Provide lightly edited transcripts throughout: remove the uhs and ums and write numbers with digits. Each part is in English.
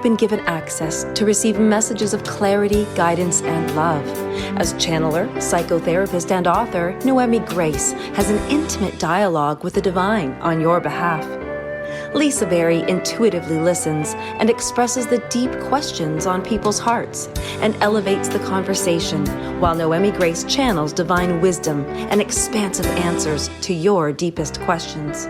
been given access to receive messages of clarity, guidance, and love. As channeler, psychotherapist, and author, Noemi Grace has an intimate dialogue with the divine on your behalf. Lisa Berry intuitively listens and expresses the deep questions on people's hearts and elevates the conversation, while Noemi Grace channels divine wisdom and expansive answers to your deepest questions.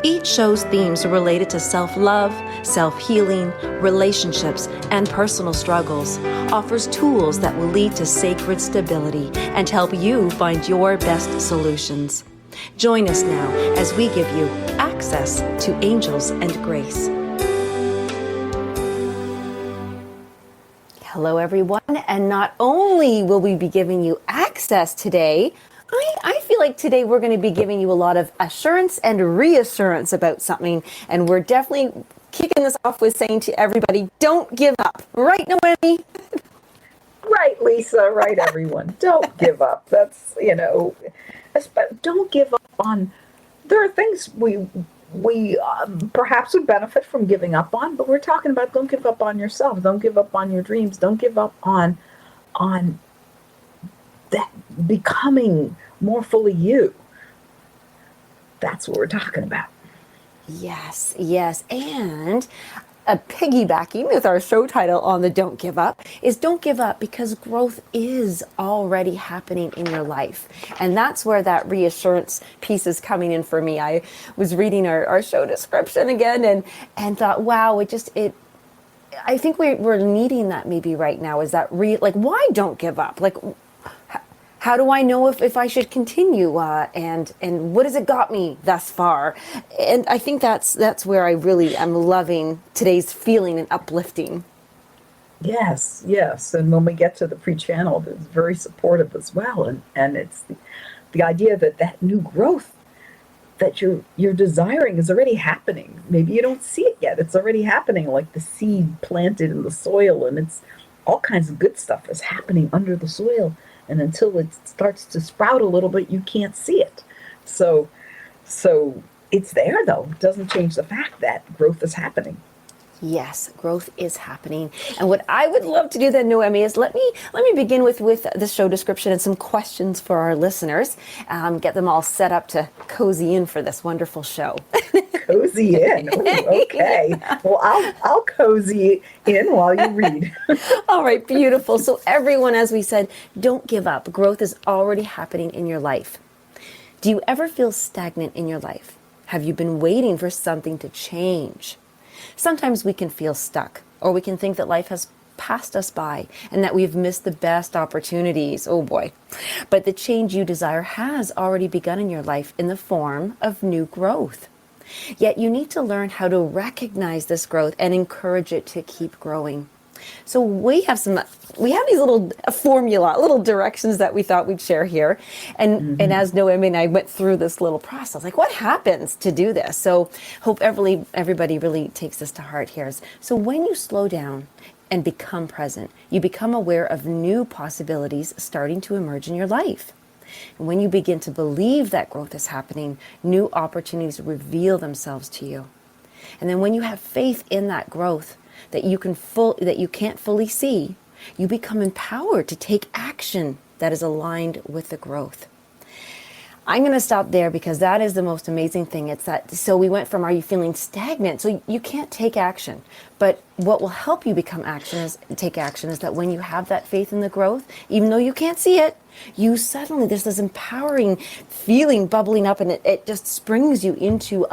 Each show's themes are related to self-love, self-healing, relationships, and personal struggles, offers tools that will lead to sacred stability and help you find your best solutions. Join us now as we give you access to angels and grace. Hello, everyone. And not only will we be giving you access today, I feel like today we're going to be giving you a lot of assurance and reassurance about something. And we're definitely kicking this off with saying to everybody, don't give up. Right, Noemi? Right, Lisa. Right, everyone. Don't give up. That's, don't give up on, there are things we perhaps would benefit from giving up on, but we're talking about don't give up on yourself. Don't give up on your dreams. Don't give up on that becoming more fully you. That's what we're talking about. Yes. And piggybacking with our show title on the Don't Give Up is don't give up because growth is already happening in your life. And that's where that reassurance piece is coming in for me. I was reading our show description again and thought, wow, I think we're needing that maybe right now. Is that why don't give up? Like, how do I know if I should continue? And what has it got me thus far? And I think that's where I really am loving today's feeling and uplifting. Yes. And when we get to the pre-channel, it's very supportive as well. And it's the idea that new growth that you're desiring is already happening. Maybe you don't see it yet. It's already happening, like the seed planted in the soil, and it's all kinds of good stuff is happening under the soil. And until it starts to sprout a little bit, you can't see it. So it's there, though. It doesn't change the fact that growth is happening. Yes, growth is happening. And what I would love to do then, Noemi, is let me begin with the show description and some questions for our listeners. Get them all set up to cozy in for this wonderful show. Cozy in. Ooh, okay. Well, I'll cozy in while you read. All right, beautiful. So everyone, as we said, don't give up. Growth is already happening in your life. Do you ever feel stagnant in your life? Have you been waiting for something to change? Sometimes we can feel stuck, or we can think that life has passed us by and that we've missed the best opportunities. Oh boy. But the change you desire has already begun in your life in the form of new growth. Yet you need to learn how to recognize this growth and encourage it to keep growing. So we have these little little directions that we thought we'd share here. And as Noemi and I went through this little process, like what happens to do this? So hope everybody really takes this to heart here. So when you slow down and become present, you become aware of new possibilities starting to emerge in your life. And when you begin to believe that growth is happening, new opportunities reveal themselves to you. And then when you have faith in that growth that you can't fully see, you become empowered to take action that is aligned with the growth. I'm going to stop there because that is the most amazing thing. So we went from, are you feeling stagnant? So you can't take action. But what will help you take action is that when you have that faith in the growth, even though you can't see it, you suddenly, there's this empowering feeling bubbling up, and it just springs you into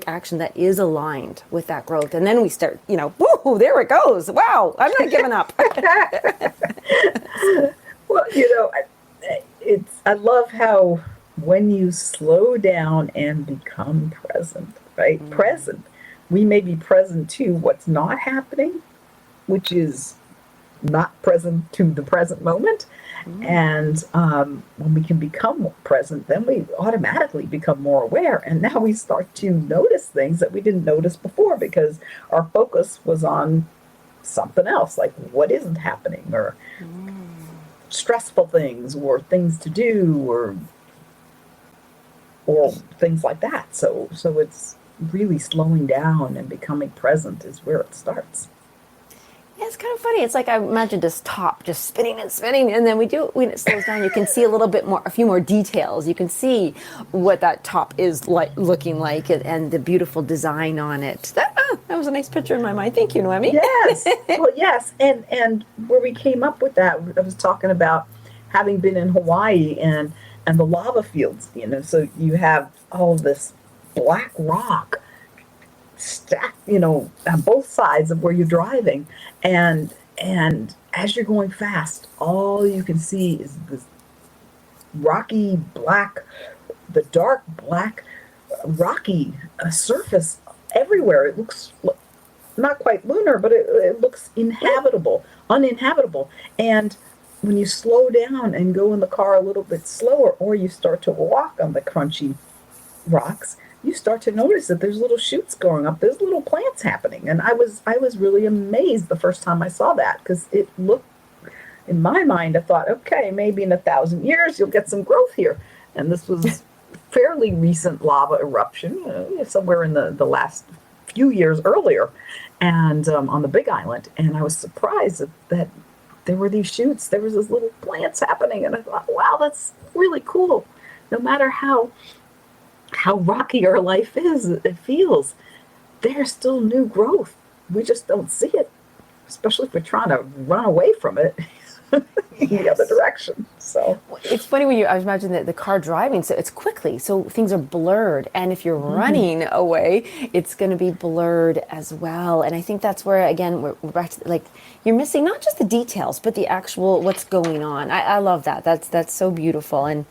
action that is aligned with that growth. And then we start, woo, there it goes. Wow, I'm not giving up. Well, I love how when you slow down and become present, right? Mm-hmm. Present. We may be present to what's not happening, which is not present to the present moment. Mm-hmm. And when we can become present, then we automatically become more aware. And now we start to notice things that we didn't notice before because our focus was on something else, like what isn't happening, or stressful things, or things to do, or things like that. So it's really slowing down and becoming present is where it starts. Yeah, it's kind of funny. It's like I imagine this top just spinning and spinning, and then when it slows down, you can see a little bit more, a few more details. You can see what that top is like, looking like, and the beautiful design on it. That was a nice picture in my mind. Thank you, Noemi. Yes. Well, yes. And where we came up with that, I was talking about having been in Hawaii and the lava fields, so you have all of this black rock stacked, on both sides of where you're driving. And as you're going fast, all you can see is this rocky black, the dark black rocky surface everywhere. It looks not quite lunar, but it looks uninhabitable. And when you slow down and go in the car a little bit slower, or you start to walk on the crunchy rocks, you start to notice that there's little shoots growing up. There's little plants happening, and I was really amazed the first time I saw that, because it looked, in my mind, I thought, okay, maybe in 1,000 years you'll get some growth here, and this was fairly recent lava eruption, somewhere in the last few years earlier, and on the Big Island, and I was surprised that there were these shoots. There was this little plants happening, and I thought, wow, that's really cool. No matter how rocky our life is, it feels, there's still new growth. We just don't see it, especially if we're trying to run away from it in the other direction. So it's funny when I imagine that the car driving, so it's quickly, so things are blurred, and if you're running away, it's going to be blurred as well. And I think that's where, again, we're back to, like, you're missing not just the details, but the actual what's going on. I love that. That's so beautiful. And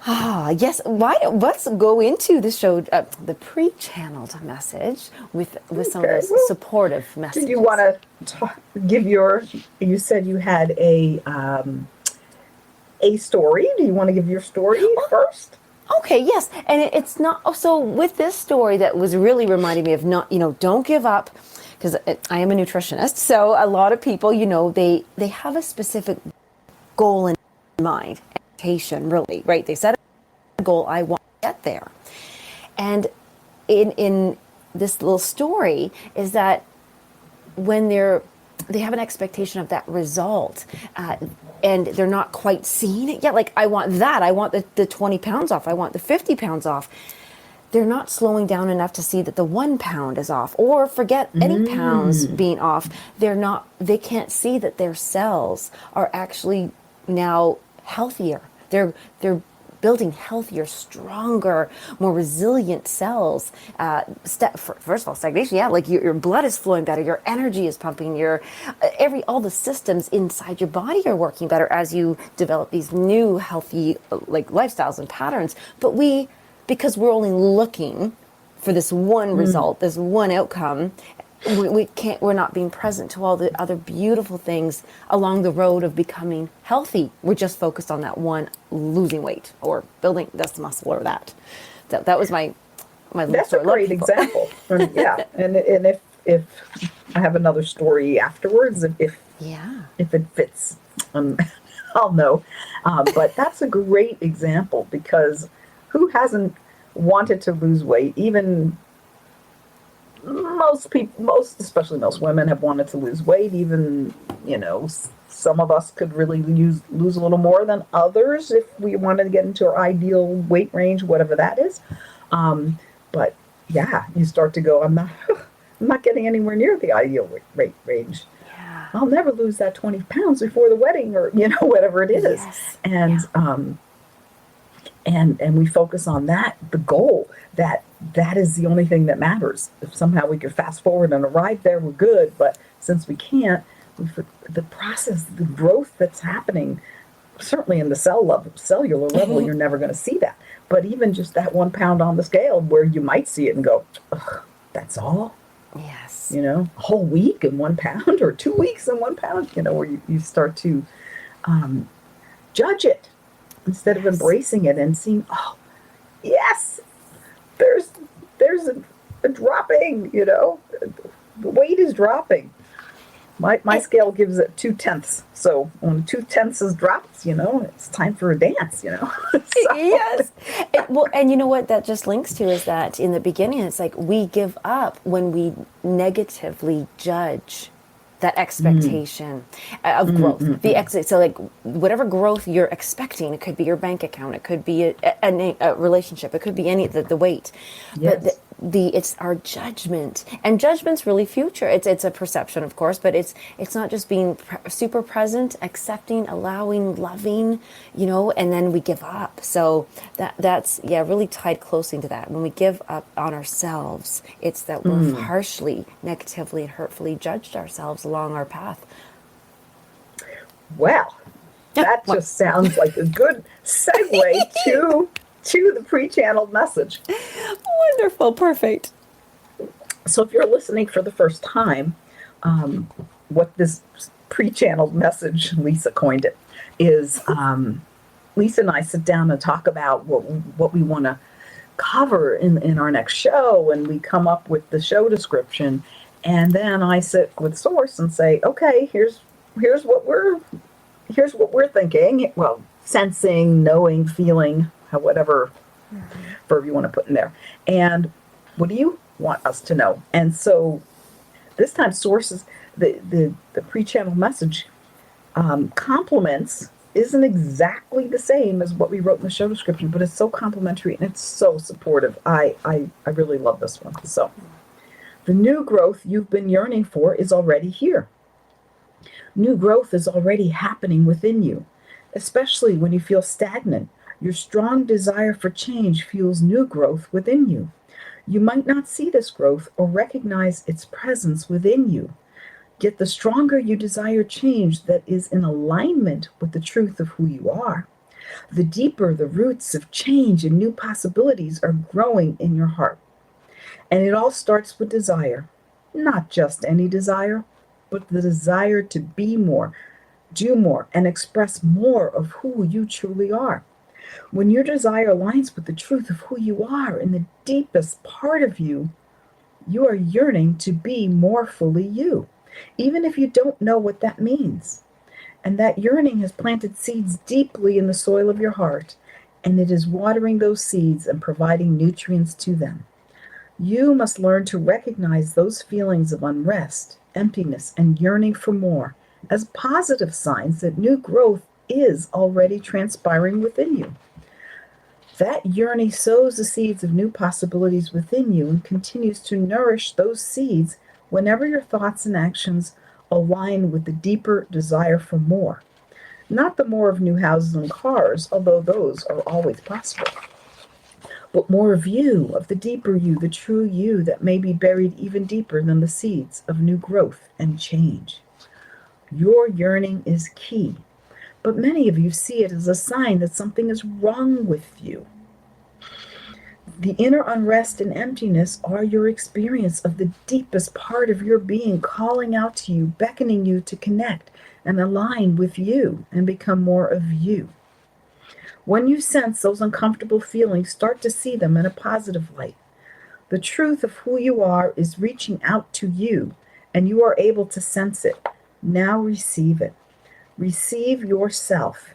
yes. Let's go into the show, the pre-channeled message with some of those supportive messages. Did you want to give you said you had a story. Do you want to give your story first? Okay, yes. And it's not, so with this story that was really reminding me of don't give up, because I am a nutritionist. So a lot of people, they have a specific goal in mind. Really, right? They set a goal, I want to get there. And in this little story is that when they have an expectation of that result, and they're not quite seeing it yet, like, I want that, I want the 20 pounds off, I want the 50 pounds off. They're not slowing down enough to see that the 1 pound is off, or forget any pounds being off. They can't see that their cells are actually now healthier. They're building healthier, stronger, more resilient cells. First of all, stagnation, yeah, like your blood is flowing better, your energy is pumping, all the systems inside your body are working better as you develop these new healthy lifestyles and patterns. But because we're only looking for this one result, this one outcome, we're not being present to all the other beautiful things along the road of becoming healthy. We're just focused on that one, losing weight or building this muscle or that. That was my That's a great example. Yeah. And if I have another story afterwards, if it fits, I'll know. But that's a great example, because who hasn't wanted to lose weight? Even most people, especially most women, have wanted to lose weight. Even, some of us could really lose a little more than others if we wanted to get into our ideal weight range, whatever that is. But yeah, you start to go, I'm not getting anywhere near the ideal weight range. Yeah. I'll never lose that 20 pounds before the wedding, or whatever it is. Yes. And we focus on that, the goal, that is the only thing that matters. If somehow we could fast forward and arrive there, we're good. But since we can't, the process, the growth that's happening, certainly in the cellular level, you're never going to see that. But even just that 1 pound on the scale, where you might see it and go, that's all? Yes. A whole week in 1 pound, or 2 weeks in 1 pound, where you start to judge it instead of embracing it and seeing, oh, yes, there's a dropping, the weight is dropping. My And scale gives it 2/10. So when 2/10 is dropped, it's time for a dance. So yes. Well, and you know what that just links to is that in the beginning, it's like we give up when we negatively judge that expectation of growth. So like whatever growth you're expecting, it could be your bank account, it could be a relationship, it could be the weight, but yes. it's our judgment, and judgment's really future. It's a perception, of course, but it's not just being super present, accepting, allowing, loving, and then we give up. So that's really tied closely to that. When we give up on ourselves, it's that we're harshly, negatively, and hurtfully judged ourselves along our path. Well, that What? just sounds like a good segue to the pre-channeled message. Wonderful, perfect. So if you're listening for the first time, what this pre-channeled message, Lisa coined it, is Lisa and I sit down and talk about what we want to cover in our next show, and we come up with the show description, and then I sit with Source and say, okay, here's what we're thinking. Well, sensing, knowing, feeling, whatever verb you want to put in there. And what do you want us to know? And so this time, Sources, the pre-channel message compliments isn't exactly the same as what we wrote in the show description, but it's so complimentary and it's so supportive. I really love this one. So the new growth you've been yearning for is already here. New growth is already happening within you, especially when you feel stagnant. Your strong desire for change fuels new growth within you. You might not see this growth or recognize its presence within you. Yet the stronger you desire change that is in alignment with the truth of who you are, the deeper the roots of change and new possibilities are growing in your heart. And it all starts with desire. Not just any desire, but the desire to be more, do more, and express more of who you truly are. When your desire aligns with the truth of who you are in the deepest part of you, you are yearning to be more fully you, even if you don't know what that means. And that yearning has planted seeds deeply in the soil of your heart, and it is watering those seeds and providing nutrients to them. You must learn to recognize those feelings of unrest, emptiness, and yearning for more as positive signs that new growth is already transpiring within you. That yearning sows the seeds of new possibilities within you and continues to nourish those seeds whenever your thoughts and actions align with the deeper desire for more. Not the more of new houses and cars, although those are always possible, but more of you, of the deeper you, the true you that may be buried even deeper than the seeds of new growth and change. Your yearning is key, but many of you see it as a sign that something is wrong with you. The inner unrest and emptiness are your experience of the deepest part of your being calling out to you, beckoning you to connect and align with you and become more of you. When you sense those uncomfortable feelings, start to see them in a positive light. The truth of who you are is reaching out to you, and you are able to sense it. Now receive it. Receive yourself.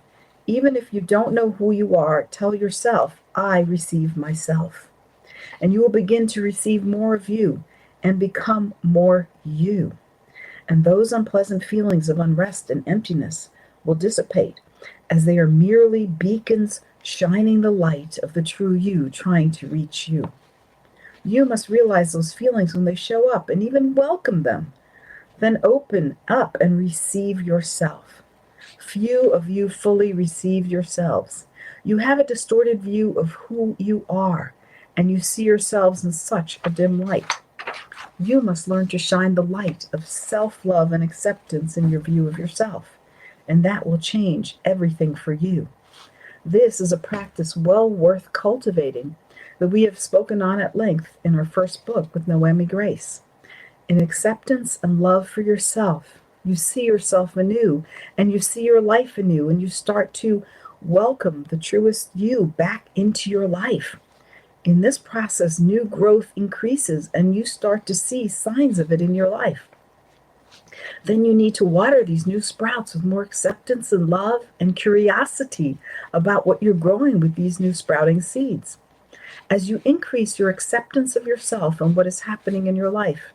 Even if you don't know who you are, tell yourself, I receive myself. And you will begin to receive more of you and become more you. And those unpleasant feelings of unrest and emptiness will dissipate as they are merely beacons shining the light of the true you trying to reach you. You must realize those feelings when they show up and even welcome them. Then open up and receive yourself. Few of you fully receive yourselves. You have a distorted view of who you are, and you see yourselves in such a dim light. You must learn to shine the light of self-love and acceptance in your view of yourself, and that will change everything for you. This is a practice well worth cultivating that we have spoken on at length in our first book with Noemi Grace. In acceptance and love for yourself, you see yourself anew, and you see your life anew, and you start to welcome the truest you back into your life. In this process, new growth increases, and you start to see signs of it in your life. Then you need to water these new sprouts with more acceptance and love and curiosity about what you're growing with these new sprouting seeds. As you increase your acceptance of yourself and what is happening in your life,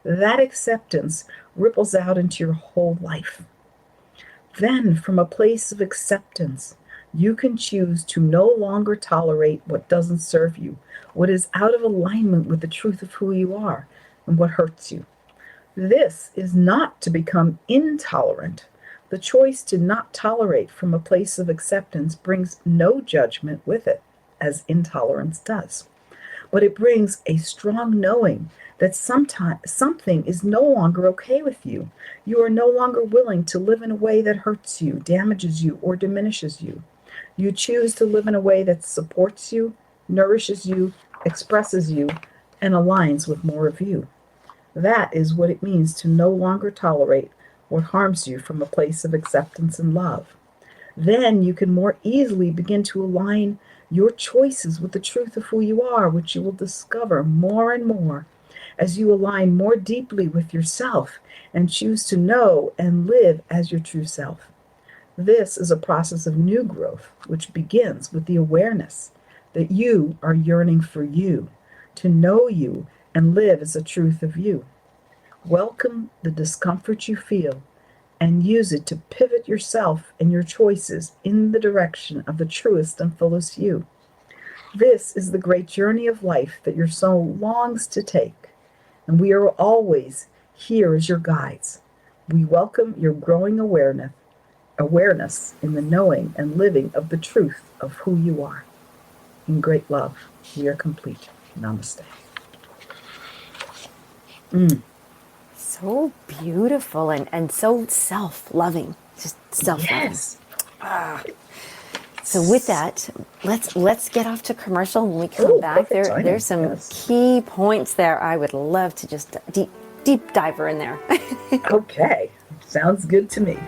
that acceptance ripples out into your whole life. Then, from a place of acceptance, you can choose to no longer tolerate what doesn't serve you, what is out of alignment with the truth of who you are, and what hurts you. This is not to become intolerant. The choice to not tolerate from a place of acceptance brings no judgment with it, as intolerance does. But it brings a strong knowing that something is no longer okay with you. You are no longer willing to live in a way that hurts you, damages you, or diminishes you. You choose to live in a way that supports you, nourishes you, expresses you, and aligns with more of you. That is what it means to no longer tolerate what harms you from a place of acceptance and love. Then you can more easily begin to align your choices with the truth of who you are, which you will discover more and more as you align more deeply with yourself and choose to know and live as your true self. This is a process of new growth, which begins with the awareness that you are yearning for you, to know you and live as a truth of you. Welcome the discomfort you feel and use it to pivot yourself and your choices in the direction of the truest and fullest you. This is the great journey of life that your soul longs to take, and we are always here as your guides. We welcome your growing awareness in the knowing and living of the truth of who you are. In great love, we are complete. Namaste. So beautiful and so self-loving, just self-loving. Yes. So with that, let's get off to commercial. When we come back, there's some key points there. I would love to just deep diver in there. Okay, sounds good to me.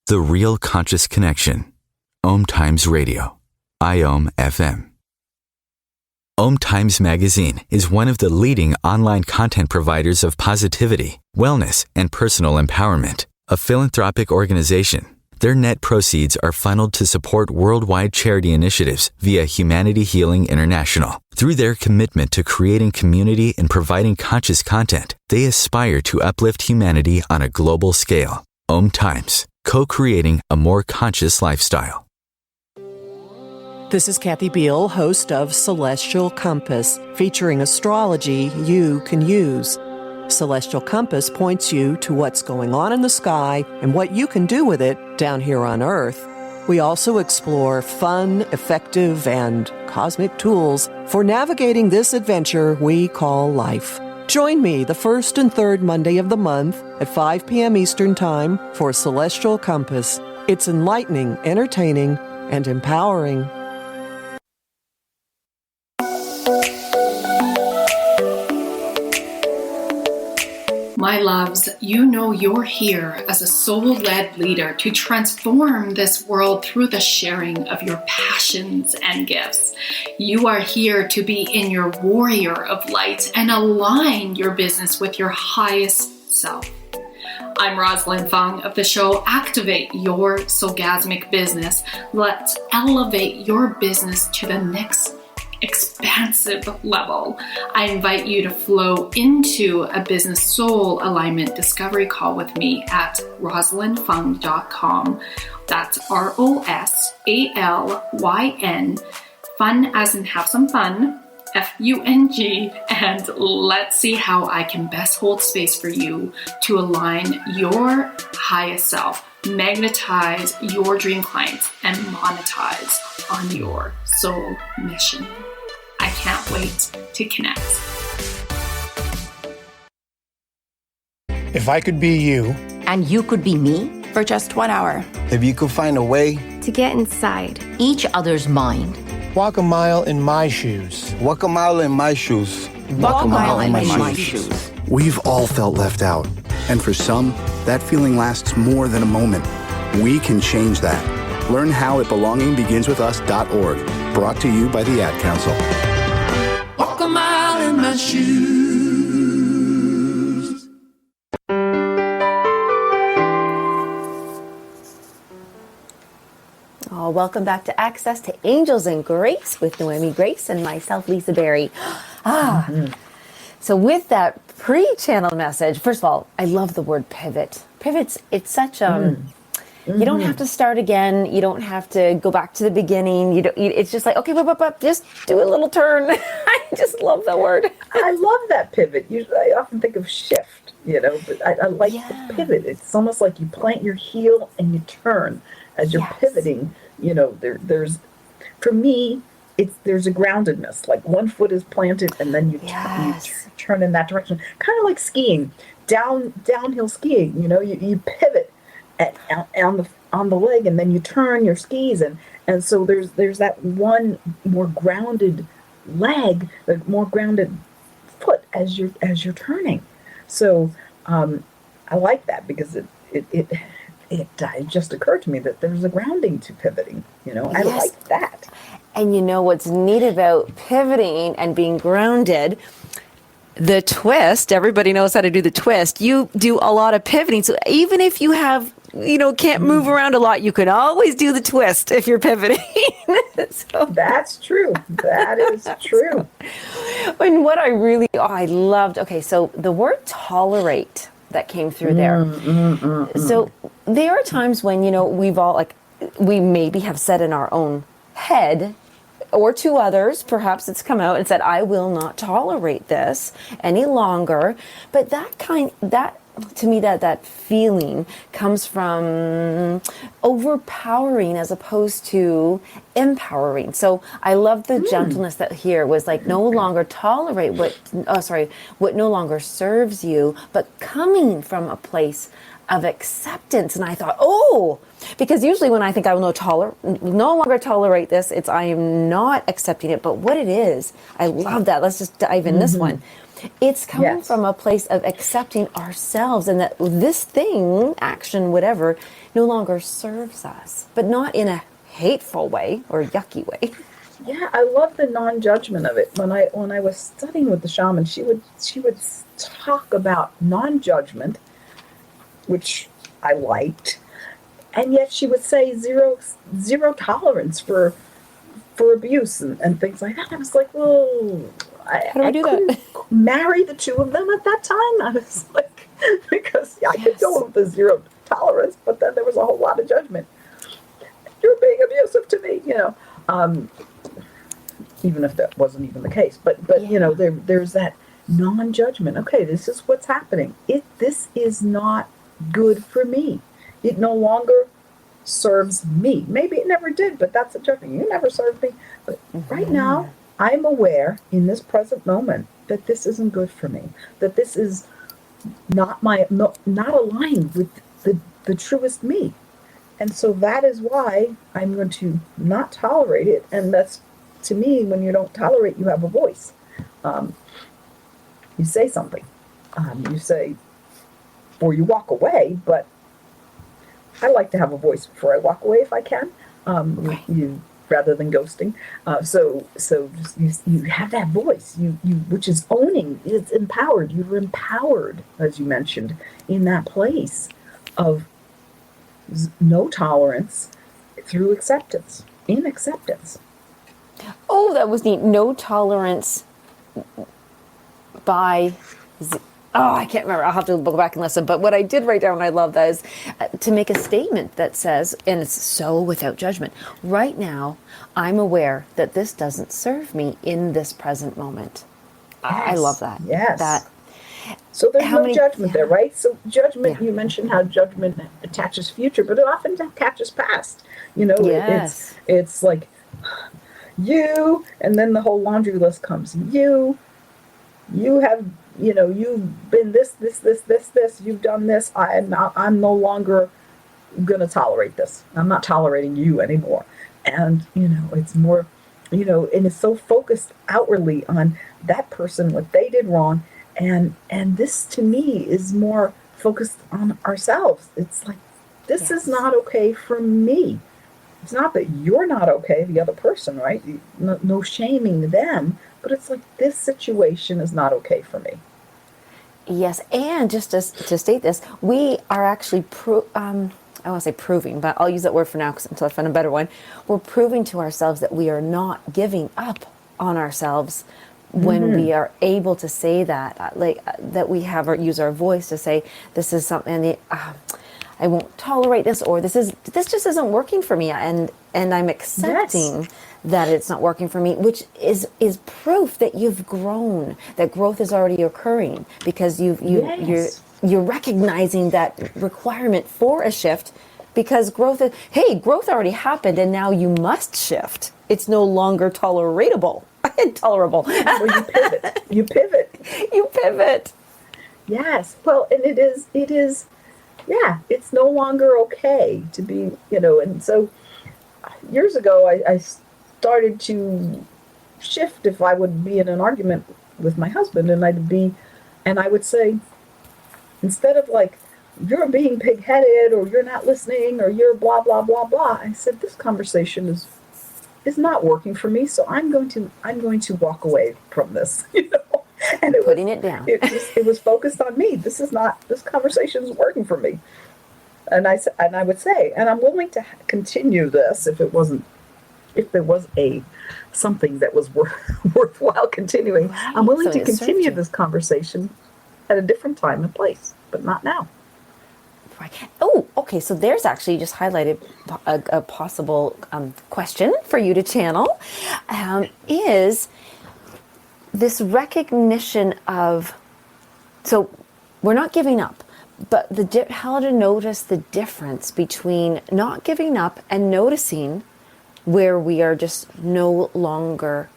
The Real Conscious Connection. OMTimes Radio. IOM FM. OMTimes Magazine is one of the leading online content providers of positivity, wellness, and personal empowerment. A philanthropic organization, their net proceeds are funneled to support worldwide charity initiatives via Humanity Healing International. Through their commitment to creating community and providing conscious content, they aspire to uplift humanity on a global scale. OMTimes, co-creating a more conscious lifestyle. This is Kathy Beal, host of Celestial Compass, featuring astrology you can use. Celestial Compass points you to what's going on in the sky and what you can do with it down here on Earth. We also explore fun, effective, and cosmic tools for navigating this adventure we call life. Join me the first and third Monday of the month at 5 p.m. Eastern Time for Celestial Compass. It's enlightening, entertaining, and empowering. My loves, you know you're here as a soul-led leader to transform this world through the sharing of your passions and gifts. You are here to be in your warrior of light and align your business with your highest self. I'm Rosalind Fung of the show Activate Your Soulgasmic Business. Let's elevate your business to the next expansive level. I invite you to flow into a business soul alignment discovery call with me at rosalindfung.com. That's ROSALYN, fun as in have some fun, FUNG, and let's see how I can best hold space for you to align your highest self, magnetize your dream clients, and monetize on your soul mission. I can't wait to connect. If I could be you, and you could be me, for just 1 hour, if you could find a way to get inside each other's mind, walk a mile in my shoes. Walk a mile in my shoes. Walk a mile in my shoes. We've all felt left out. And for some, that feeling lasts more than a moment. We can change that. Learn how at belongingbeginswithus.org. Brought to you by the Ad Council. shoes. Oh, welcome back to Access to Angels and Grace with Noemi Grace and myself, Lisa Berry. So with that pre-channel message, first of all, I love the word pivot. Pivots, it's such you don't have to start again. You don't have to go back to the beginning. It's just like, okay, just do a little turn. I just love the word. I love that pivot. Usually, I often think of shift, but I like the pivot. It's almost like you plant your heel and you turn as you're pivoting. There's for me, there's a groundedness. Like one foot is planted and then you turn in that direction. Kind of like skiing, downhill skiing. You pivot on the leg, and then you turn your skis, and so there's that one more grounded leg, the more grounded foot as you're turning. So I like that because it just occurred to me that there's a grounding to pivoting. I like that. And what's neat about pivoting and being grounded, the twist, everybody knows how to do the twist. You do a lot of pivoting. So even if you have, can't move around a lot, you can always do the twist if you're pivoting. So, that's true. That is true. And what I loved, so the word tolerate that came through there. So there are times when, we've all, we maybe have said in our own head, or to others, perhaps it's come out and said, I will not tolerate this any longer. But to me, that feeling comes from overpowering as opposed to empowering. So I love the gentleness that here was like no longer tolerate what no longer serves you, but coming from a place of acceptance. And I thought, because usually when I think I will no longer tolerate this, it's I am not accepting it. But what it is, I love that. Let's just dive in this one. It's coming from a place of accepting ourselves and that this thing, action, whatever, no longer serves us, but not in a hateful way or yucky way. Yeah, I love the non-judgment of it. When I was studying with the shaman, she would talk about non-judgment, which I liked, and yet she would say zero tolerance for abuse and things like that. I was like, well, I couldn't marry the two of them at that time. I was like, because I could go with the zero tolerance, but then there was a whole lot of judgment. You're being abusive to me, even if that wasn't even the case. But there's that non-judgment. Okay, this is what's happening. This is not good for me. It no longer serves me. Maybe it never did, but that's a judgment. You never served me. But right now, I'm aware in this present moment that this isn't good for me. That this is not aligned with the truest me. And so that is why I'm going to not tolerate it. And that's, to me, when you don't tolerate, you have a voice. You say something. You say, or you walk away, but I like to have a voice before I walk away if I can, rather than ghosting. So you have that voice, which is owning. It's empowered. You're empowered, as you mentioned, in that place of no tolerance through acceptance, in acceptance. Oh, that was neat. No tolerance by... I can't remember. I'll have to go back and listen. But what I did write down, I love that, is to make a statement that says, and it's so without judgment, right now, I'm aware that this doesn't serve me in this present moment. Yes. I love that. Yes. So there's no judgment there, right? So judgment, you mentioned how judgment attaches future, but it often attaches past. It's like you, and then the whole laundry list comes. You have... you've been this, you've done this. I'm no longer going to tolerate this. I'm not tolerating you anymore. And, it's more, and it's so focused outwardly on that person, what they did wrong. And this to me is more focused on ourselves. It's like, this is not okay for me. It's not that you're not okay, the other person, right? No shaming them, but it's like, this situation is not okay for me. Yes, and just to state this, we are actually, I want to say proving, but I'll use that word for now until I find a better one. We're proving to ourselves that we are not giving up on ourselves when we are able to say that, that we use our voice to say, this is something, I won't tolerate this, or this just isn't working for me, and I'm accepting that it's not working for me, which is proof that you've grown, that growth is already occurring, because you're recognizing that requirement for a shift, because growth already happened, and now you must shift. It's no longer tolerable. Intolerable. Well, you pivot. You pivot. Yes. Well, and it is. Yeah, it's no longer okay to be, and so years ago I started to shift if I would be in an argument with my husband, and I would say, instead of like, you're being pig-headed, or you're not listening, or you're blah, blah, blah, blah, I said, this conversation is not working for me, so I'm going to walk away from this, And it down. It was focused on me. This conversation is working for me. And I would say, and I'm willing to continue this if there was something that was worthwhile continuing. Right. I'm willing to continue this conversation at a different time and place, but not now. Right. Oh, okay. So there's actually, just highlighted a possible question for you to channel, is this recognition of, so we're not giving up, but how to notice the difference between not giving up and noticing where we are just no longer,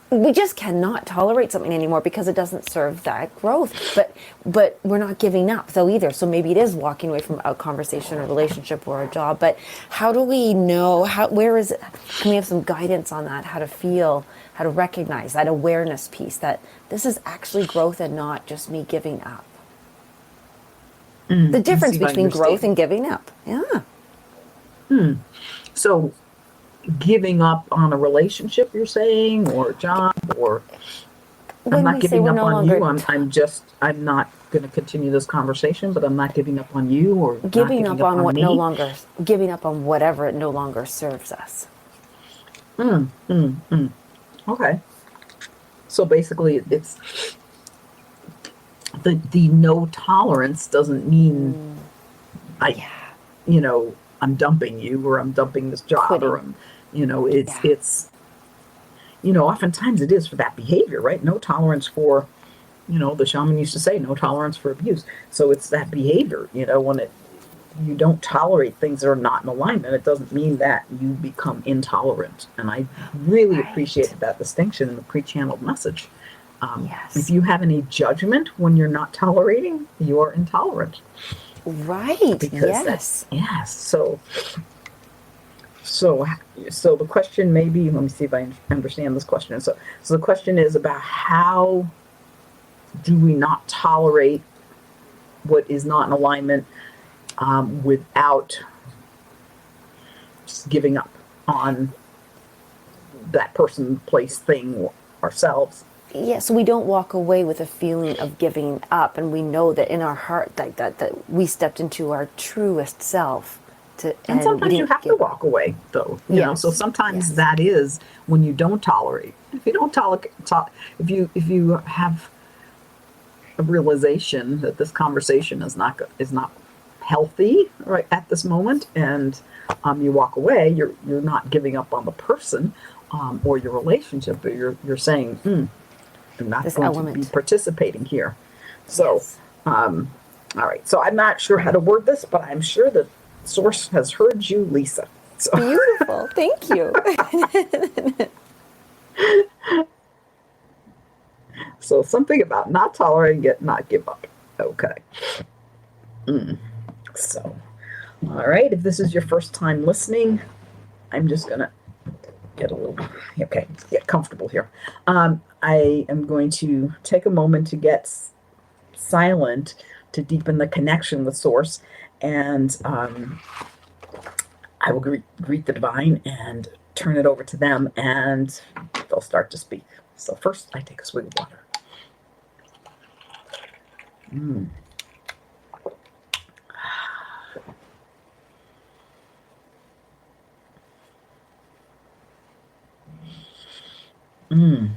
we just cannot tolerate something anymore because it doesn't serve that growth. But we're not giving up though either. So maybe it is walking away from a conversation or relationship or a job. But how do we know, where is it? Can we have some guidance on that? How to feel, how to recognize that awareness piece, that this is actually growth and not just me giving up. The difference between growth and giving up. Yeah. So giving up on a relationship, you're saying, or a job, or I'm not giving up on you. I'm not going to continue this conversation, but I'm not giving up on you, or giving up on what no longer, giving up on whatever it no longer serves us. Okay. So basically, it's the no tolerance doesn't mean I'm dumping you, or I'm dumping this job, quitting. or it's oftentimes it is for that behavior, right? No tolerance for, the shaman used to say, no tolerance for abuse. So it's that behavior, when you don't tolerate things that are not in alignment, it doesn't mean that you become intolerant. And I really appreciated that distinction in the pre-channeled message. If you have any judgment when you're not tolerating, you are intolerant. Right. Because So the question may be, let me see if I understand this question. So the question is about, how do we not tolerate what is not in alignment without just giving up on that person, place, thing, ourselves? Yeah, so we don't walk away with a feeling of giving up, and we know that in our heart that we stepped into our truest self. And sometimes you have to walk away, though. You know, so sometimes that is when you don't tolerate. If you don't tolerate, if you have a realization that this conversation is not healthy right at this moment, and you walk away, you're not giving up on the person or your relationship, but you're saying, I'm not going to be participating here. So, all right. So I'm not sure how to word this, but I'm sure that Source has heard you, Lisa. So. Beautiful. Thank you. So something about not tolerating it, not give up. Okay. So, all right. If this is your first time listening, I'm just going to get comfortable here. I am going to take a moment to get silent to deepen the connection with Source, and I will greet the divine and turn it over to them, and they'll start to speak. So first, I take a swig of water. Mm. Mm.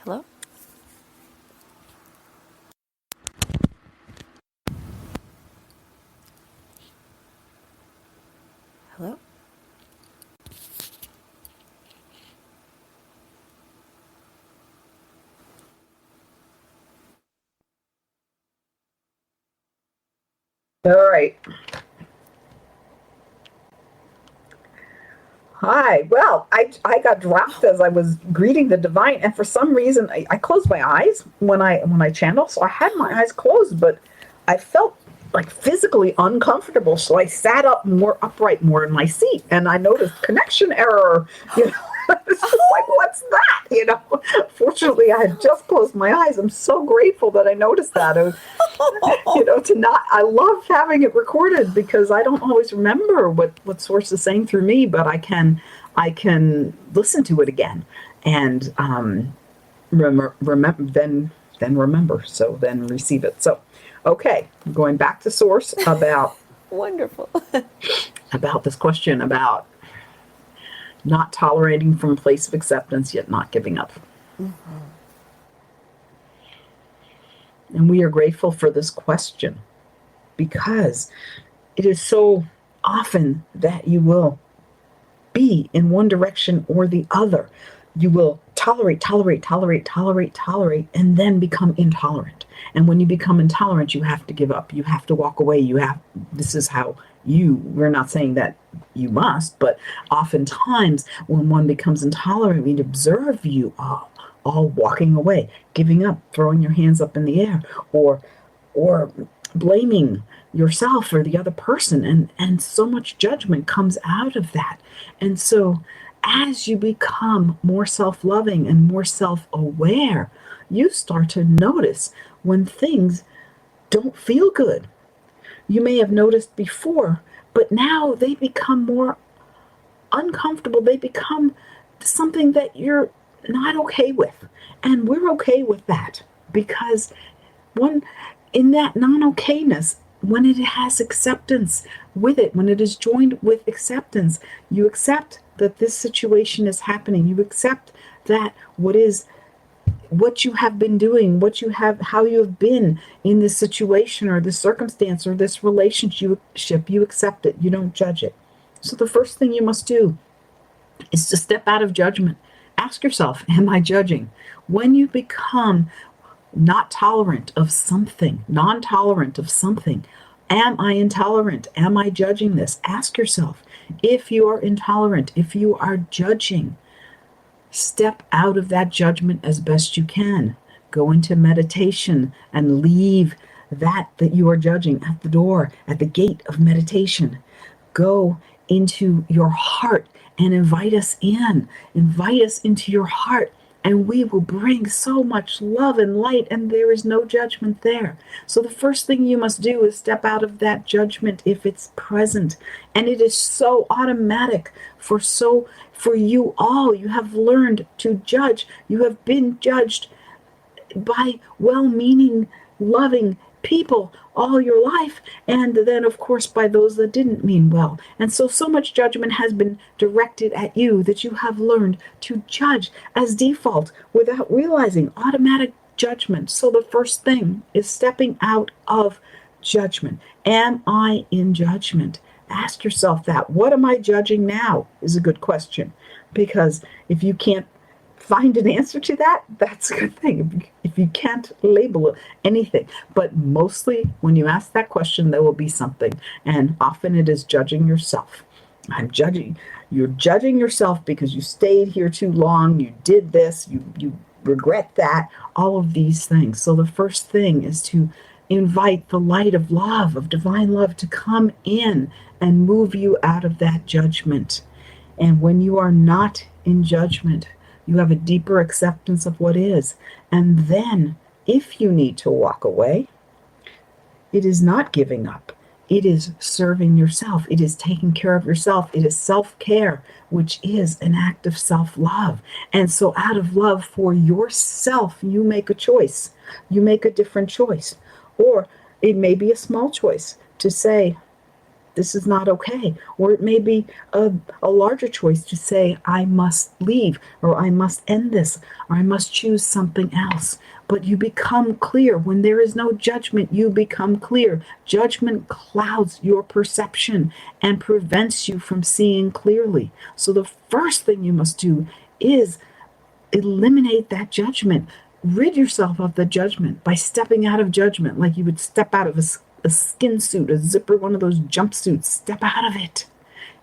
Hello? Hello? All right. Hi. Well, I got dropped as I was greeting the divine, and for some reason I closed my eyes when I channel, so I had my eyes closed, but I felt like physically uncomfortable, so I sat up more upright more in my seat, and I noticed connection error. You know, it's just like, what's that? You know. Fortunately, I had just closed my eyes. I'm so grateful that I noticed that. You know, I love having it recorded because I don't always remember what Source is saying through me, but I can listen to it again and remember. So then receive it. So, okay, going back to Source about Wonderful. about this question about not tolerating from a place of acceptance yet not giving up. Mm-hmm. And we are grateful for this question because it is so often that you will be in one direction or the other. You will tolerate, and then become intolerant. And when you become intolerant, you have to give up. You have to walk away. This is how we're not saying that you must, but oftentimes when one becomes intolerant, we observe you all walking away, giving up, throwing your hands up in the air, or blaming yourself or the other person, and so much judgment comes out of that. And so as you become more self-loving and more self-aware, you start to notice when things don't feel good. You may have noticed before, but now they become more uncomfortable. They become something that you're not okay with. And we're okay with that because in that non-okayness, when it has acceptance with it, when it is joined with acceptance, you accept that this situation is happening. You accept that what you have been doing, how you have been in this situation or this circumstance or this relationship, you accept it. You don't judge it. So the first thing you must do is to step out of judgment. Ask yourself, am I judging? When you become not tolerant of something, non-tolerant of something, am I intolerant? Am I judging this? Ask yourself, if you are intolerant, if you are judging, step out of that judgment as best you can. Go into meditation and leave that you are judging at the door, at the gate of meditation. Go into your heart and invite us in. Invite us into your heart, and we will bring so much love and light, and there is no judgment there. So the first thing you must do is step out of that judgment if it's present. And it is so automatic for you all. You have learned to judge. You have been judged by well-meaning, loving people all your life, and then of course by those that didn't mean well. And so much judgment has been directed at you that you have learned to judge as default without realizing automatic judgment. So the first thing is stepping out of judgment. Am I in judgment? Ask yourself that. What am I judging now is a good question, because if you can't find an answer to that, that's a good thing. If you can't label anything. But mostly when you ask that question, there will be something. And often it is judging yourself. You're judging yourself because you stayed here too long, you did this, you regret that, all of these things. So the first thing is to invite the light of love, of divine love, to come in and move you out of that judgment. And when you are not in judgment, you have a deeper acceptance of what is. And then, if you need to walk away, it is not giving up. It is serving yourself. It is taking care of yourself. It is self-care, which is an act of self-love. And so out of love for yourself, you make a choice. You make a different choice. Or it may be a small choice to say, this is not okay. Or it may be a larger choice to say, I must leave, or I must end this, or I must choose something else. But you become clear. When there is no judgment, you become clear. Judgment clouds your perception and prevents you from seeing clearly. So the first thing you must do is eliminate that judgment. Rid yourself of the judgment by stepping out of judgment, like you would step out of a skin suit, a zipper, one of those jumpsuits. Step out of it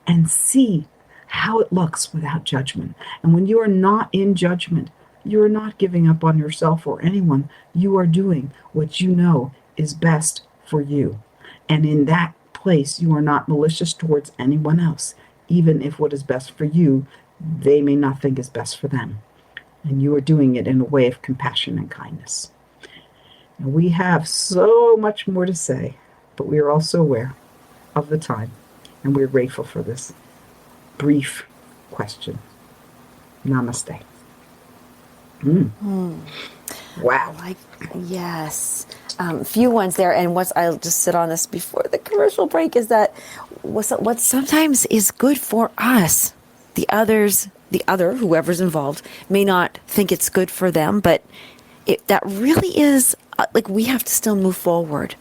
and see how it looks without judgment. And when you are not in judgment, you are not giving up on yourself or anyone. You are doing what you know is best for you. And in that place, you are not malicious towards anyone else, even if what is best for you, they may not think is best for them. And you are doing it in a way of compassion and kindness. And we have so much more to say, but we are also aware of the time, and we're grateful for this brief question. Namaste. Wow. Yes. Few ones there. And I'll just sit on this before the commercial break, is that what sometimes is good for us, the other, whoever's involved, may not think it's good for them, but that really is, like, we have to still move forward.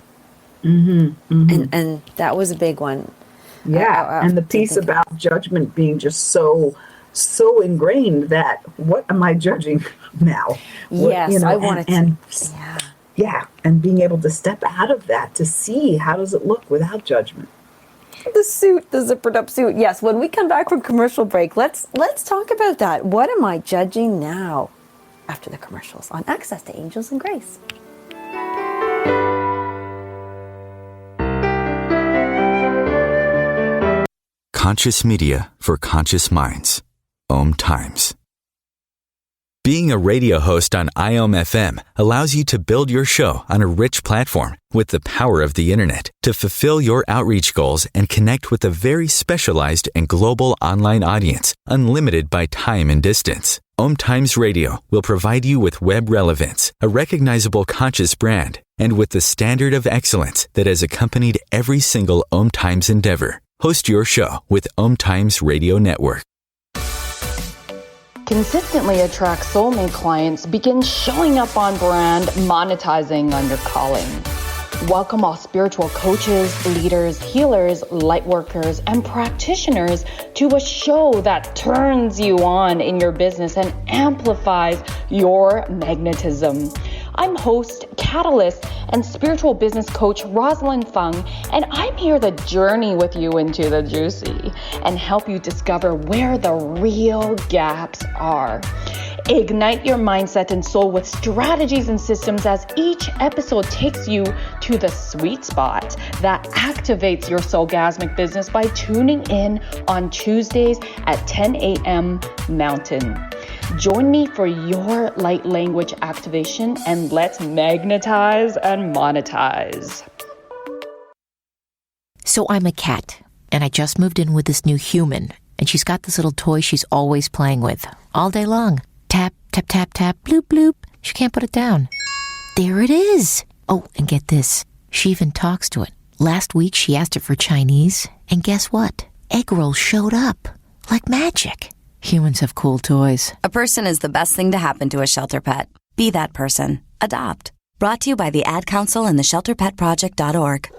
And that was a big one. Yeah. And the piece about judgment being just so ingrained that, what am I judging now? Yes, I want to. And being able to step out of that to see how does it look without judgment. The suit, the zippered up suit. Yes, when we come back from commercial break, let's talk about that. What am I judging now? After the commercials on Access to Angels and Grace. Conscious media for conscious minds. OMTimes. Being a radio host on IOM-FM allows you to build your show on a rich platform with the power of the internet to fulfill your outreach goals and connect with a very specialized and global online audience, unlimited by time and distance. OMTimes Radio will provide you with web relevance, a recognizable conscious brand, and with the standard of excellence that has accompanied every single OMTimes endeavor. Host your show with OMTimes Radio Network. Consistently attract soulmate clients, begin showing up on brand, monetizing on your calling. Welcome all spiritual coaches, leaders, healers, light workers, and practitioners to a show that turns you on in your business and amplifies your magnetism. I'm host, catalyst, and spiritual business coach Rosalind Fung, and I'm here to journey with you into the juicy and help you discover where the real gaps are. Ignite your mindset and soul with strategies and systems as each episode takes you to the sweet spot that activates your soulgasmic business by tuning in on Tuesdays at 10 a.m. Mountain. Join me for your light language activation, and let's magnetize and monetize. So I'm a cat, and I just moved in with this new human, and she's got this little toy she's always playing with, all day long. Tap, tap, tap, tap, bloop, bloop. She can't put it down. There it is. Oh, and get this. She even talks to it. Last week, she asked it for Chinese, and guess what? Egg rolls showed up. Like magic. Humans have cool toys. A person is the best thing to happen to a shelter pet. Be that person. Adopt. Brought to you by the Ad Council and the ShelterPetProject.org.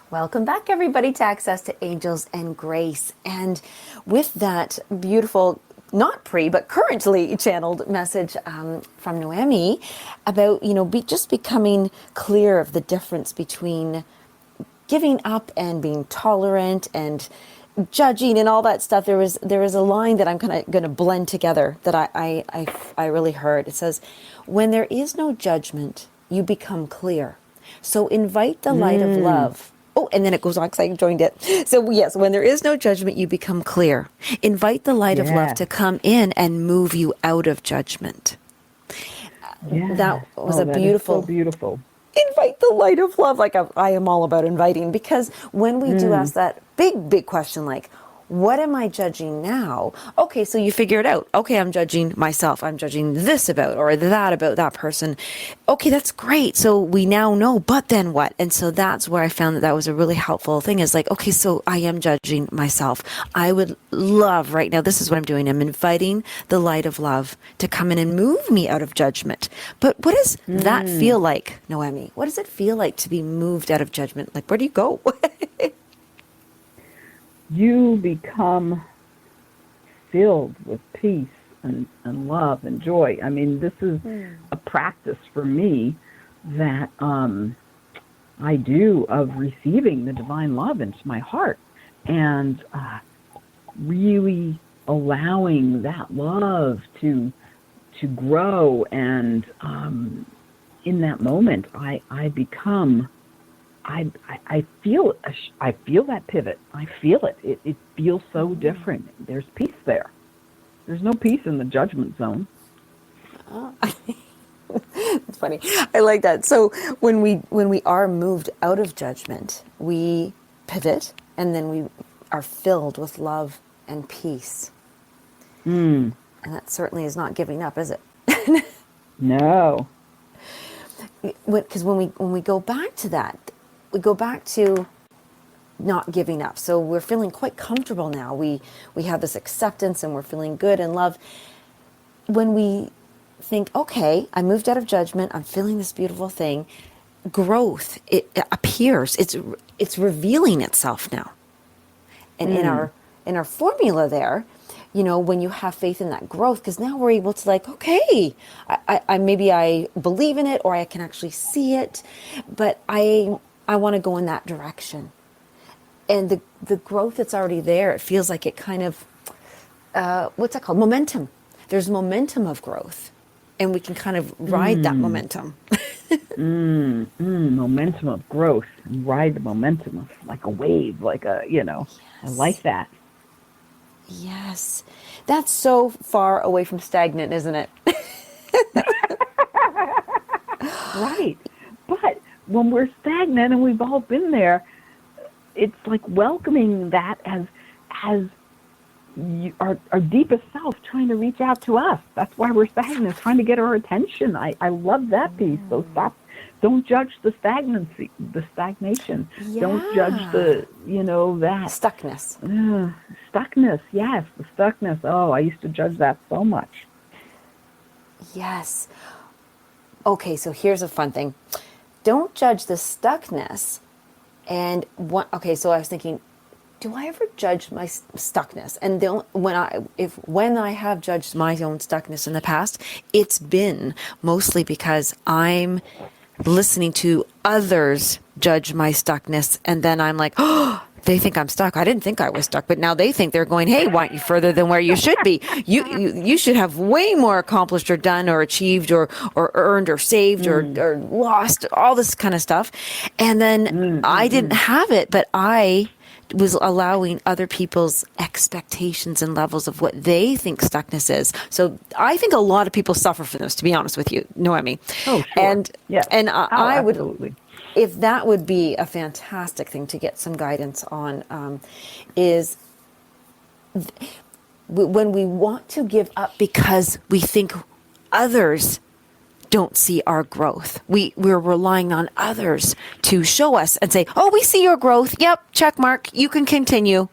Welcome back, everybody, to Access to Angels and Grace. And with that beautiful, not but currently channeled message from Noemi about, just becoming clear of the difference between giving up and being tolerant and judging and all that stuff, there was a line that I'm kind of going to blend together that I really heard. It says, "When there is no judgment, you become clear. So invite the light of love." Oh, and then it goes on because I joined it. So yes, when there is no judgment, you become clear. Invite the light of love to come in and move you out of judgment. Yeah. That was a that beautiful, is so beautiful. Invite the light of love. Like I am all about inviting, because when we do ask that big question, like, what am I judging now? Okay, so you figure it out. Okay, I'm judging myself. I'm judging this about or that about that person. Okay, that's great. So we now know, but then what? And so that's where I found that was a really helpful thing, is like, okay, so I am judging myself. I would love right now, this is what I'm doing. I'm inviting the light of love to come in and move me out of judgment. But what does that feel like, Noemi? What does it feel like to be moved out of judgment? Like, where do you go? You become filled with peace and love and joy. I mean, this is a practice for me that I do of receiving the divine love into my heart, and really allowing that love to grow. And in that moment, I become. I feel that pivot. I feel it. It feels so different. There's peace there. There's no peace in the judgment zone. Oh. It's funny. I like that. So when we are moved out of judgment, we pivot, and then we are filled with love and peace. And that certainly is not giving up, is it? No. Because when we go back to that, we go back to not giving up. So we're feeling quite comfortable now. We have this acceptance, and we're feeling good and love. When we think, okay, I moved out of judgment, I'm feeling this beautiful thing, growth, it appears. It's revealing itself now. And in our formula there, when you have faith in that growth, because now we're able to, like, okay, I maybe I believe in it, or I can actually see it, but I want to go in that direction. And the growth that's already there, it feels like it kind of, what's that called? Momentum. There's momentum of growth, and we can kind of ride that momentum. Momentum of growth. Ride the momentum of, like a wave, like a, Yes. I like that. Yes. That's so far away from stagnant, isn't it? Right. But when we're stagnant, and we've all been there, it's like welcoming that as our deepest self trying to reach out to us. That's why we're stagnant, trying to get our attention. I love that piece. So don't judge the stagnation. Yeah. Don't judge that. Stuckness. Stuckness, yes, the stuckness. Oh, I used to judge that so much. Yes. Okay, so here's a fun thing. Don't judge the stuckness. And so I was thinking, do I ever judge my stuckness? And when I have judged my own stuckness in the past, it's been mostly because I'm listening to others judge my stuckness, and then I'm like, oh, they think I'm stuck. I didn't think I was stuck, but now they think they're going, hey, why aren't you further than where you should be? You should have way more accomplished or done or achieved or earned or saved or lost, all this kind of stuff. And then I didn't have it, but I was allowing other people's expectations and levels of what they think stuckness is. So I think a lot of people suffer from this, to be honest with you, Noemi. Oh, sure. And I would, absolutely. If that would be a fantastic thing to get some guidance on, is when we want to give up because we think others don't see our growth. We're relying on others to show us and say, oh, we see your growth. Yep, check mark. You can continue.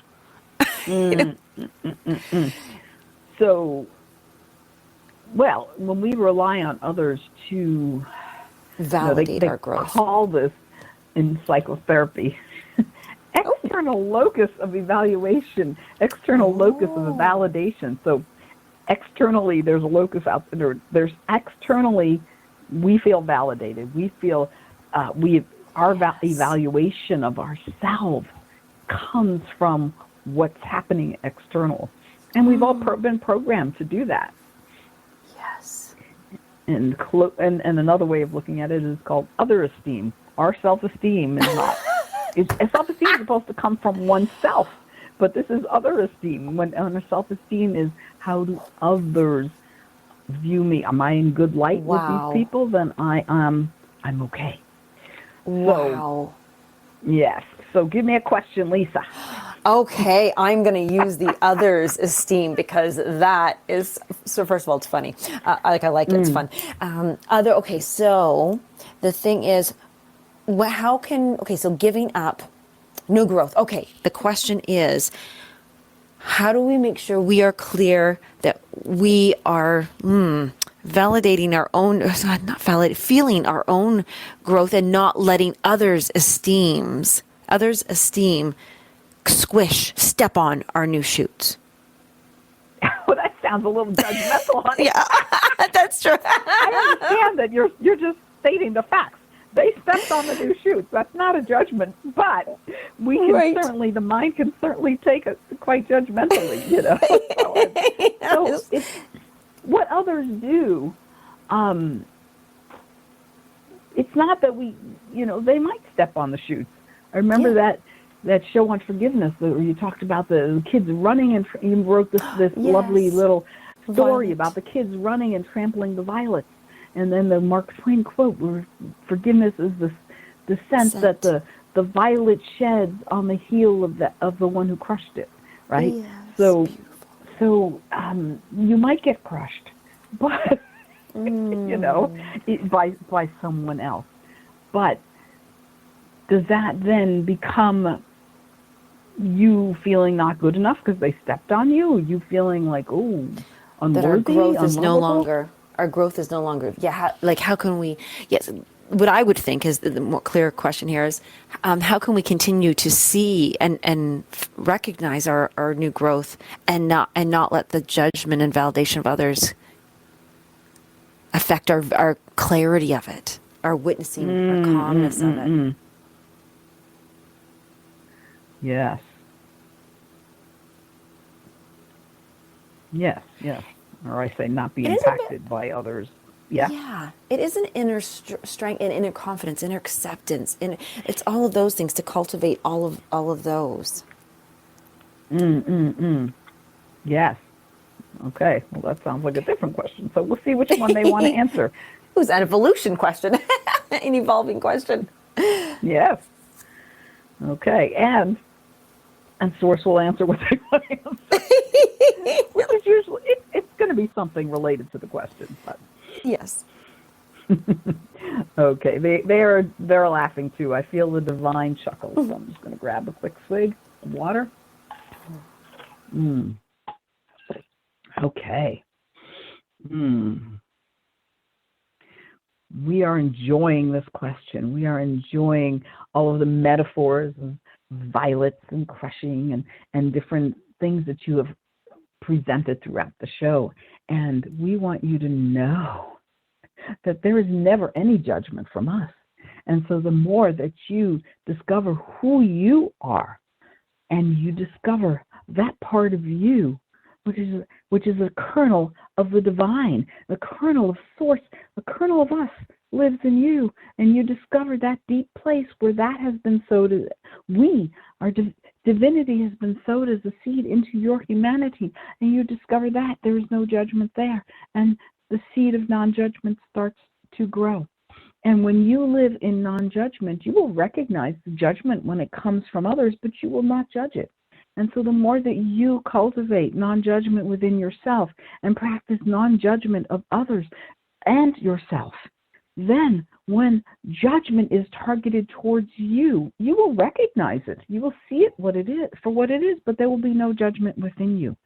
So, well, when we rely on others to validate they our growth. Call this in psychotherapy external locus of evaluation, external locus of validation. So externally, there's a locus out there. There's externally, we feel validated. We feel our evaluation of ourselves comes from what's happening external. And we've all been programmed to do that. Yes. And another way of looking at it is called other esteem. Our self-esteem is not. Self-esteem is supposed to come from oneself, but this is other esteem. When our self-esteem is how do others view me? Am I in good light with these people? Then I'm okay. Wow. So, yes. So give me a question, Lisa. Okay, I'm going to use the others' esteem because that is, so first of all, it's funny. I like it, it's fun. So the thing is, so giving up, new growth. Okay, the question is, how do we make sure we are clear that we are validating our own, feeling our own growth and not letting others' esteem step on our new shoots? Well, that sounds a little judgmental, honey. Yeah, that's true. I understand that you're just stating the facts. They stepped on the new shoots. That's not a judgment, but we can certainly, the mind can certainly take it quite judgmentally, So it's what others do. It's not that we, they might step on the shoots. I remember that show on forgiveness where you talked about the kids running, and you wrote this lovely little story about the kids running and trampling the violets. And then the Mark Twain quote, where forgiveness is the sense that the violet sheds on the heel of the one who crushed it, right? Yes, so you might get crushed, but by someone else. But does that then become you feeling not good enough because they stepped on you? You feeling like, unworthy, that our growth is no unlovable? Our growth is no longer, how can we, what I would think is the more clear question here is, how can we continue to see and recognize our new growth and not let the judgment and validation of others affect our clarity of it, our witnessing, our calmness of it? Yes. Yes. Or I say not be impacted by others. Yeah. Yeah. It is an inner strength and inner confidence, inner acceptance. It's all of those things to cultivate all of those. Yes. Okay. Well, that sounds like a different question. So we'll see which one they want to answer. It was an evolution question, an evolving question. Yes. Okay. And Source will answer what they want to answer. Which is usually, it's going to be something related to the question. But. Yes. Okay. They're laughing too. I feel the divine chuckle. So I'm just going to grab a quick swig of water. Okay. We are enjoying this question. We are enjoying all of the metaphors of violets and crushing and different things that you have presented throughout the show. And we want you to know that there is never any judgment from us. And so the more that you discover who you are and you discover that part of you, which is a kernel of the divine, the kernel of Source, the kernel of us lives in you, and you discover that deep place where that has been sowed. Our divinity has been sowed as a seed into your humanity, and you discover that there is no judgment there, and the seed of non-judgment starts to grow. And when you live in non-judgment, you will recognize the judgment when it comes from others, but you will not judge it. And so the more that you cultivate non-judgment within yourself and practice non-judgment of others and yourself, then when judgment is targeted towards you, you will recognize it. You will see it for what it is, but there will be no judgment within you.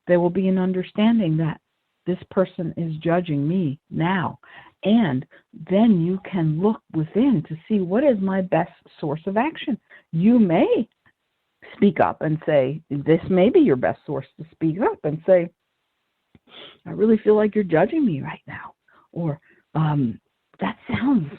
There will be an understanding that this person is judging me now. And then you can look within to see what is my best source of action. You may speak up and say, this may be your best source to speak up and say, I really feel like you're judging me right now. Or, that sounds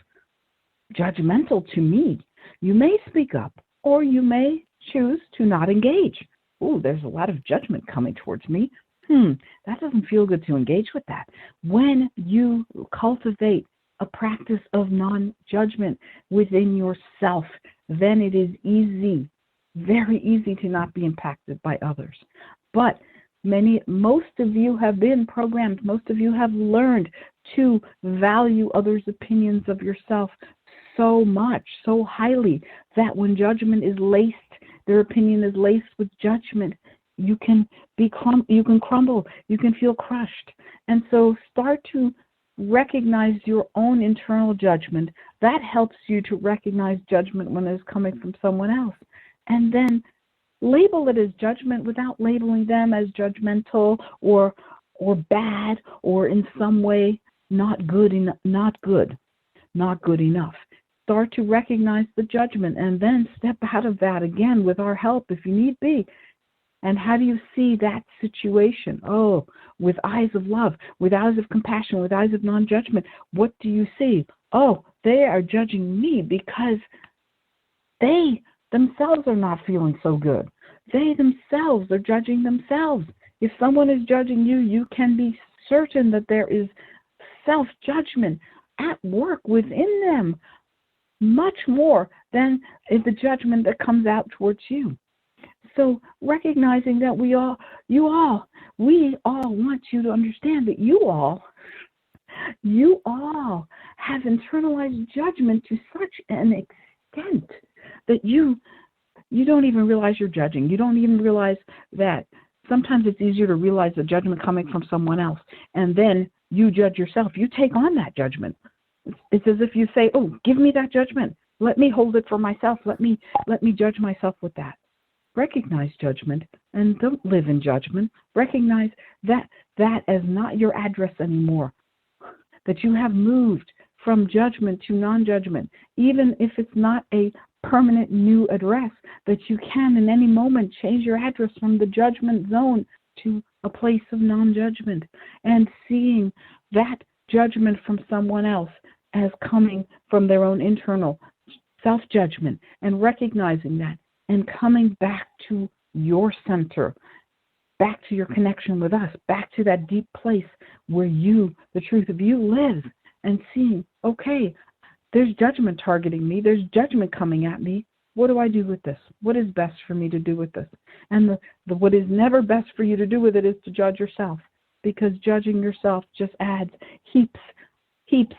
judgmental to me. You may speak up, or you may choose to not engage. ooh, there's a lot of judgment coming towards me. That doesn't feel good to engage with that. When you cultivate a practice of non-judgment within yourself, then it is easy, very easy to not be impacted by others. But most of you have been programmed, most of you have learned to value others' opinions of yourself so much, so highly, that when judgment is laced, their opinion is laced with judgment, you can crumble, you can feel crushed. And so start to recognize your own internal judgment. That helps you to recognize judgment when it's coming from someone else. And then label it as judgment without labeling them as judgmental or bad or in some way not good enough. Start to recognize the judgment and then step out of that again with our help if you need be. And how do you see that situation? Oh, with eyes of love, with eyes of compassion, with eyes of non-judgment. What do you see? Oh, they are judging me because they themselves are not feeling so good. They themselves are judging themselves. If someone is judging you, you can be certain that there is self-judgment at work within them, much more than the judgment that comes out towards you. So recognizing that we all want you to understand that you all have internalized judgment to such an extent that you don't even realize you're judging. You don't even realize that sometimes it's easier to realize the judgment coming from someone else, and then you judge yourself. You take on that judgment. It's as if you say, oh, give me that judgment. Let me hold it for myself. Let me judge myself with that. Recognize judgment and don't live in judgment. Recognize that as not your address anymore, that you have moved from judgment to non-judgment, even if it's not a permanent new address, that you can in any moment change your address from the judgment zone to a place of non-judgment, and seeing that judgment from someone else as coming from their own internal self-judgment, and recognizing that and coming back to your center, back to your connection with us, back to that deep place where you, the truth of you, lives, and seeing, okay, there's judgment targeting me, there's judgment coming at me. What do I do with this? What is best for me to do with this? And what is never best for you to do with it is to judge yourself, because judging yourself just adds heaps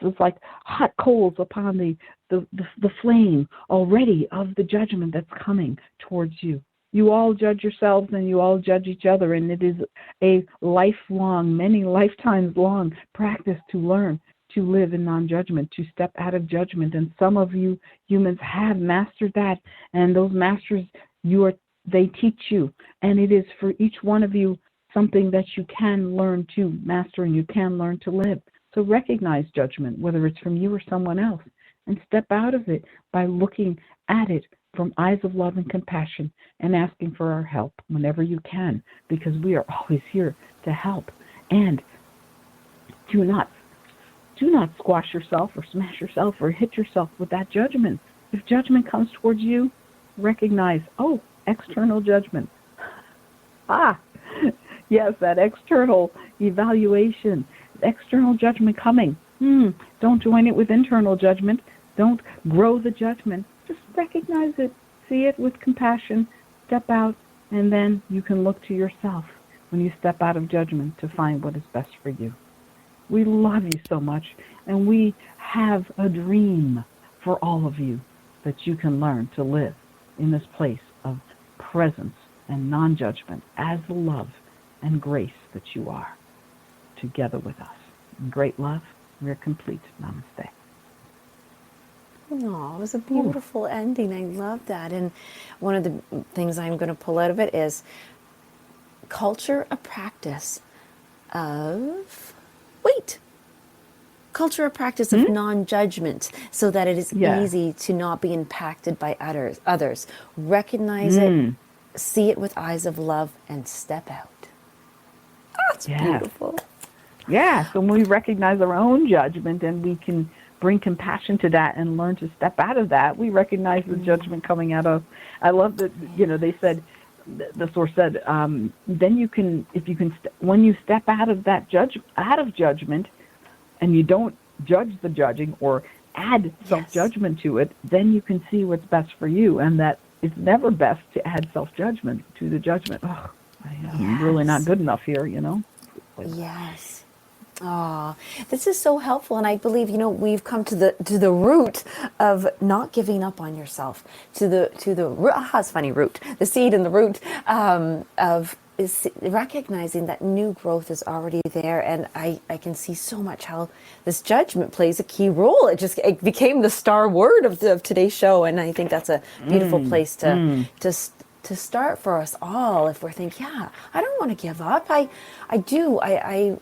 of like hot coals upon the flame already of the judgment that's coming towards you. You all judge yourselves and you all judge each other, and it is a lifelong, many lifetimes long practice to learn to live in non-judgment, to step out of judgment. And some of you humans have mastered that, and those masters, they teach you, and it is for each one of you something that you can learn to master and you can learn to live. So recognize judgment, whether it's from you or someone else, and step out of it by looking at it from eyes of love and compassion and asking for our help whenever you can, because we are always here to help. And do not squash yourself or smash yourself or hit yourself with that judgment. If judgment comes towards you, recognize, oh, external judgment. Yes, that external evaluation, external judgment coming. Don't join it with internal judgment. Don't grow the judgment. Just recognize it, see it with compassion, step out, and then you can look to yourself when you step out of judgment to find what is best for you. We love you so much, and we have a dream for all of you that you can learn to live in this place of presence and non-judgment as the love and grace that you are, together with us. In great love, we're complete. Namaste. Oh, it was a beautiful ending. I love that. And one of the things I'm going to pull out of it is culture a practice of non-judgment, so that it is easy to not be impacted by others. Recognize it, see it with eyes of love, and step out. That's beautiful. Yeah, so when we recognize our own judgment and we can bring compassion to that and learn to step out of that, we recognize the judgment coming out of. I love that, they said the source said, then you can, if you can, when you step out of that judgment, and you don't judge the judging or add self-judgment to it, then you can see what's best for you, and that it's never best to add self-judgment to the judgment. Oh, I'm really not good enough here, Yes. Oh, this is so helpful, and I believe we've come to the root of not giving up on yourself. To the root. It's funny, root. The seed and the root of is recognizing that new growth is already there, and I can see so much how this judgment plays a key role. It became the star word of today's show, and I think that's a beautiful place to start for us all. If we're thinking, I don't want to give up. I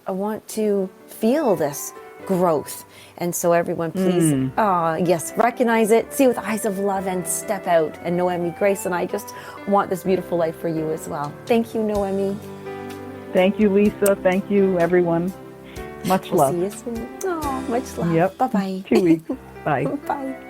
want to feel this growth. And so everyone, please, yes, recognize it, see it with eyes of love, and step out. And Noemi, Grace, and I just want this beautiful life for you as well. Thank you, Noemi. Thank you, Lisa. Thank you, everyone. Much love. See you soon. Oh, much love. Yep. Bye-bye. 2 weeks. Bye. Bye.